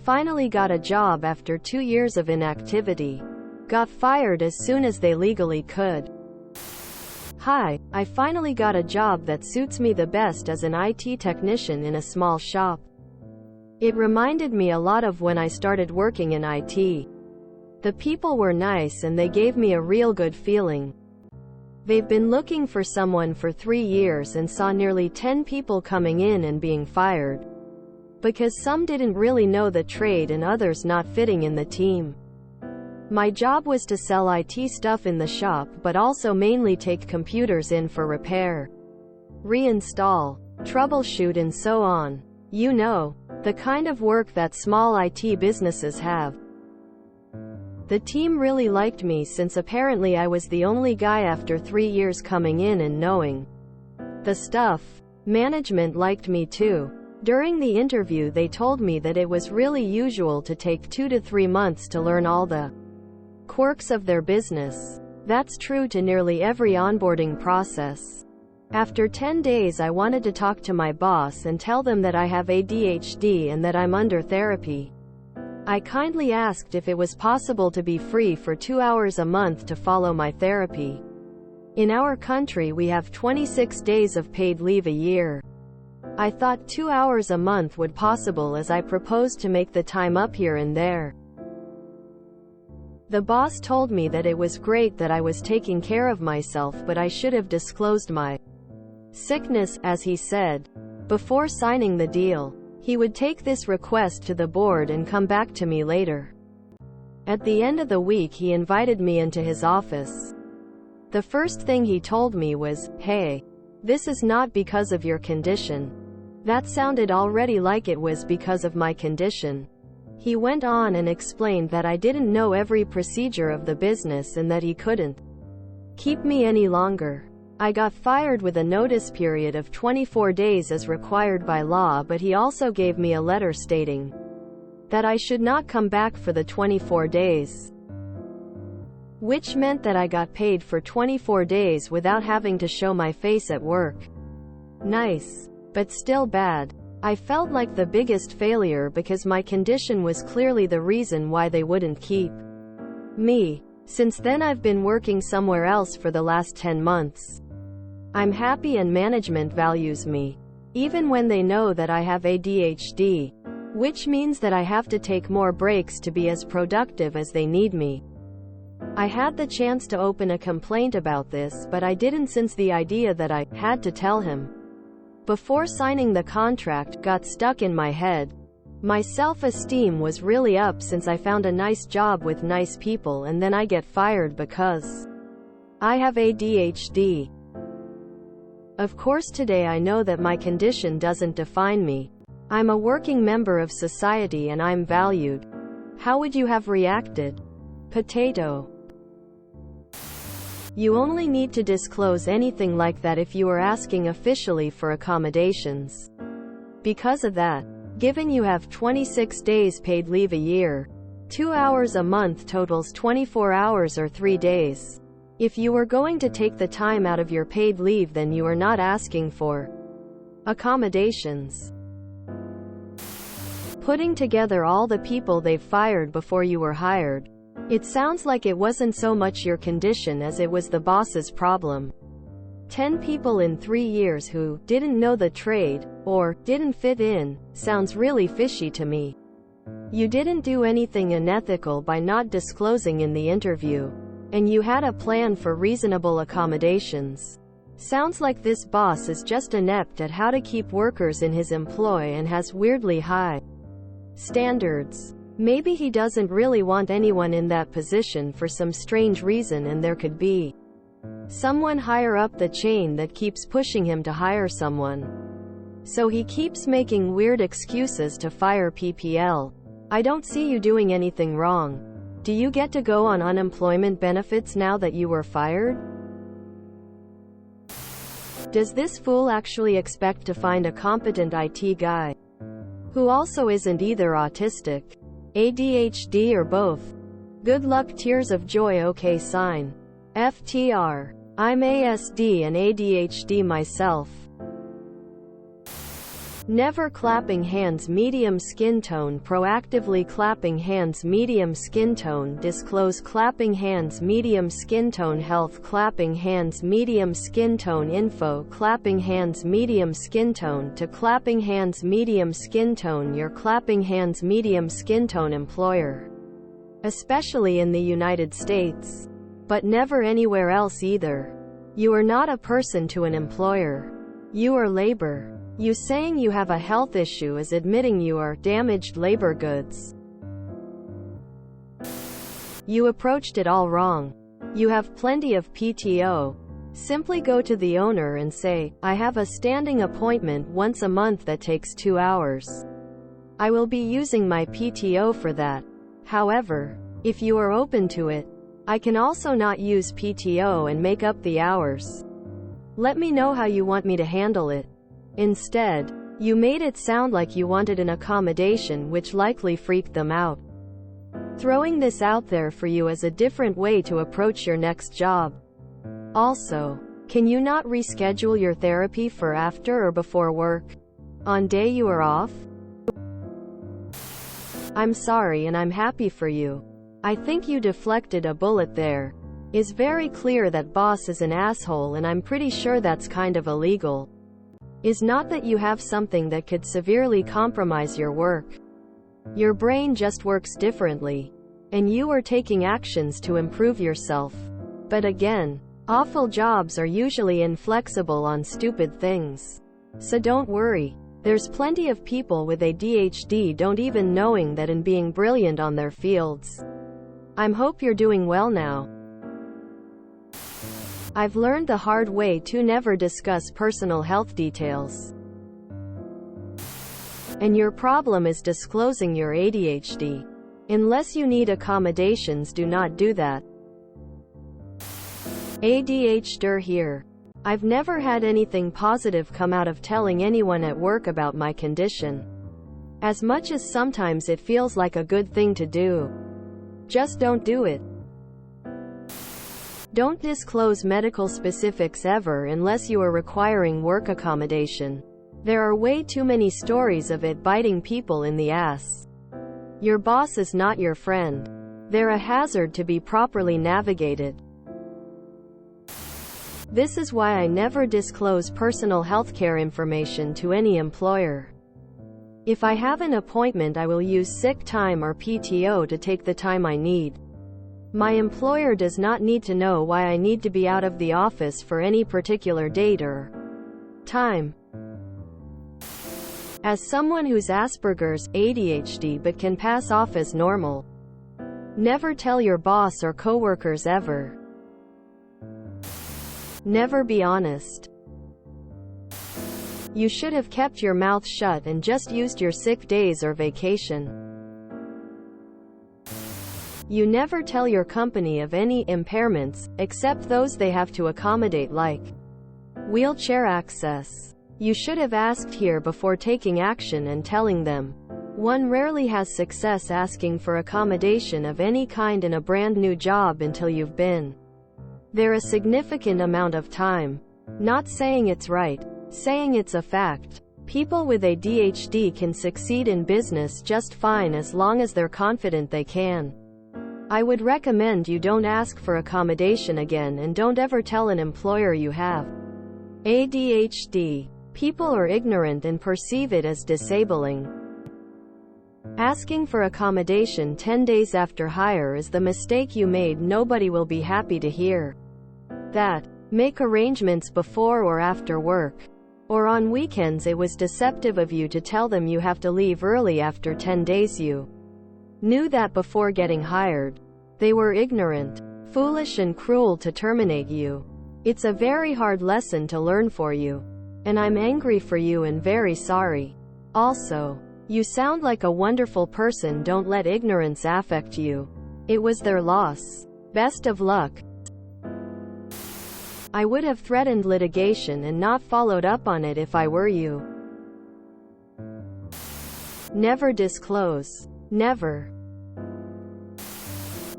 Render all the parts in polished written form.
Finally got a job after 2 years of inactivity. Got fired as soon as they legally could. Hi, I finally got a job that suits me the best as an IT technician in a small shop. It reminded me a lot of when I started working in IT. The people were nice and they gave me a real good feeling. They've been looking for someone for 3 years and saw nearly 10 people coming in and being fired. Because some didn't really know the trade and others not fitting in the team. My job was to sell IT stuff in the shop but also mainly take computers in for repair, reinstall, troubleshoot and so on. You know, the kind of work that small IT businesses have. The team really liked me since apparently I was the only guy after 3 years coming in and knowing the stuff. Management liked me too. During the interview they told me that it was really usual to take 2 to 3 months to learn all the quirks of their business. That's true to nearly every onboarding process. After 10 days I wanted to talk to my boss and tell them that I have ADHD and that I'm under therapy. I kindly asked if it was possible to be free for 2 hours a month to follow my therapy. In our country we have 26 days of paid leave a year. I thought 2 hours a month would possible as I proposed to make the time up here and there. The boss told me that it was great that I was taking care of myself but I should have disclosed my sickness, as he said, before signing the deal. He would take this request to the board and come back to me later. At the end of the week he invited me into his office. The first thing he told me was, "Hey, this is not because of your condition." That sounded already like it was because of my condition. He went on and explained that I didn't know every procedure of the business and that he couldn't keep me any longer. I got fired with a notice period of 24 days as required by law, but he also gave me a letter stating that I should not come back for the 24 days. Which meant that I got paid for 24 days without having to show my face at work. Nice. But still bad. I felt like the biggest failure because my condition was clearly the reason why they wouldn't keep me. Since then I've been working somewhere else for the last 10 months. I'm happy and management values me. Even when they know that I have ADHD. Which means that I have to take more breaks to be as productive as they need me. I had the chance to open a complaint about this but I didn't since the idea that I had to tell him before signing the contract got stuck in my head. My self-esteem was really up since I found a nice job with nice people and then I get fired because I have ADHD. Of course today I know that my condition doesn't define me. I'm a working member of society and I'm valued. How would you have reacted? Potato. You only need to disclose anything like that if you are asking officially for accommodations. Because of that, given you have 26 days paid leave a year, 2 hours a month totals 24 hours or 3 days. If you were going to take the time out of your paid leave, then you are not asking for accommodations. Putting together all the people they've fired before you were hired. It sounds like it wasn't so much your condition as it was the boss's problem. 10 people in 3 years who didn't know the trade, or didn't fit in, sounds really fishy to me. You didn't do anything unethical by not disclosing in the interview. And you had a plan for reasonable accommodations. Sounds like this boss is just inept at how to keep workers in his employ and has weirdly high standards. Maybe he doesn't really want anyone in that position for some strange reason, and there could be someone higher up the chain that keeps pushing him to hire someone. So he keeps making weird excuses to fire PPL. I don't see you doing anything wrong. Do you get to go on unemployment benefits now that you were fired? Does this fool actually expect to find a competent IT guy who also isn't either autistic, ADHD or both? Good luck. Tears of joy. OK sign. FTR. I'm ASD and ADHD myself. Never clapping hands. Medium skin tone. Proactively clapping hands. Medium skin tone. Disclose clapping hands. Medium skin tone. Health clapping hands. Medium skin tone. Info clapping hands. Medium skin tone. To clapping hands. Medium skin tone. Your clapping hands. Medium skin tone. Employer, especially in the United States, but never anywhere else either. You are not a person to an employer. You are labor. You saying you have a health issue is admitting you are damaged labor goods. You approached it all wrong. You have plenty of PTO. Simply go to the owner and say, I have a standing appointment once a month that takes 2 hours. I will be using my PTO for that. However, if you are open to it, I can also not use PTO and make up the hours. Let me know how you want me to handle it. Instead, you made it sound like you wanted an accommodation, which likely freaked them out. Throwing this out there for you as a different way to approach your next job. Also, can you not reschedule your therapy for after or before work? On day you are off? I'm sorry and I'm happy for you. I think you deflected a bullet there. It's very clear that boss is an asshole, and I'm pretty sure that's kind of illegal. Is not that you have something that could severely compromise your work. Your brain just works differently, and you are taking actions to improve yourself. But again, awful jobs are usually inflexible on stupid things. So don't worry. There's plenty of people with ADHD don't even knowing that and being brilliant on their fields. I hope you're doing well now. I've learned the hard way to never discuss personal health details. And your problem is disclosing your ADHD. Unless you need accommodations, do not do that. ADHD here. I've never had anything positive come out of telling anyone at work about my condition. As much as sometimes it feels like a good thing to do. Just don't do it. Don't disclose medical specifics ever unless you are requiring work accommodation. There are way too many stories of it biting people in the ass. Your boss is not your friend. They're a hazard to be properly navigated. This is why I never disclose personal healthcare information to any employer. If I have an appointment, I will use sick time or PTO to take the time I need. My employer does not need to know why I need to be out of the office for any particular date or time. As someone who's Asperger's, ADHD but can pass off as normal, never tell your boss or coworkers ever. Never be honest. You should have kept your mouth shut and just used your sick days or vacation. You never tell your company of any impairments, except those they have to accommodate, like wheelchair access. You should have asked here before taking action and telling them. One rarely has success asking for accommodation of any kind in a brand new job until you've been there a significant amount of time. Not saying it's right, saying it's a fact. People with ADHD can succeed in business just fine as long as they're confident they can. I would recommend you don't ask for accommodation again, and don't ever tell an employer you have ADHD. People are ignorant and perceive it as disabling. Asking for accommodation 10 days after hire is the mistake you made. Nobody will be happy to hear that. Make arrangements before or after work, or on weekends. It was deceptive of you to tell them you have to leave early after 10 days. You knew that before getting hired. They were ignorant, foolish and cruel to terminate you. It's a very hard lesson to learn for you. And I'm angry for you and very sorry. Also, you sound like a wonderful person. Don't let ignorance affect you. It was their loss. Best of luck. I would have threatened litigation and not followed up on it if I were you. Never disclose. Never.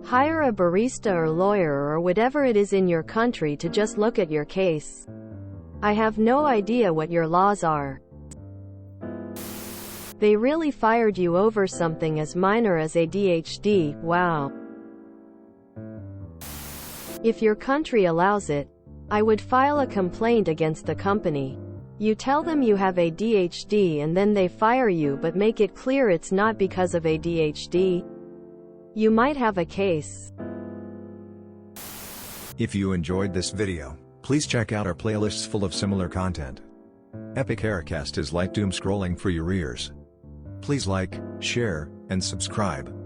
Hire a barista or lawyer or whatever it is in your country to just look at your case. I have no idea what your laws are. They really fired you over something as minor as ADHD, wow. If your country allows it, I would file a complaint against the company. You tell them you have ADHD and then they fire you, but make it clear it's not because of ADHD. You might have a case. If you enjoyed this video, please check out our playlists full of similar content. Epic Aircast is like doom scrolling for your ears. Please like, share, and subscribe.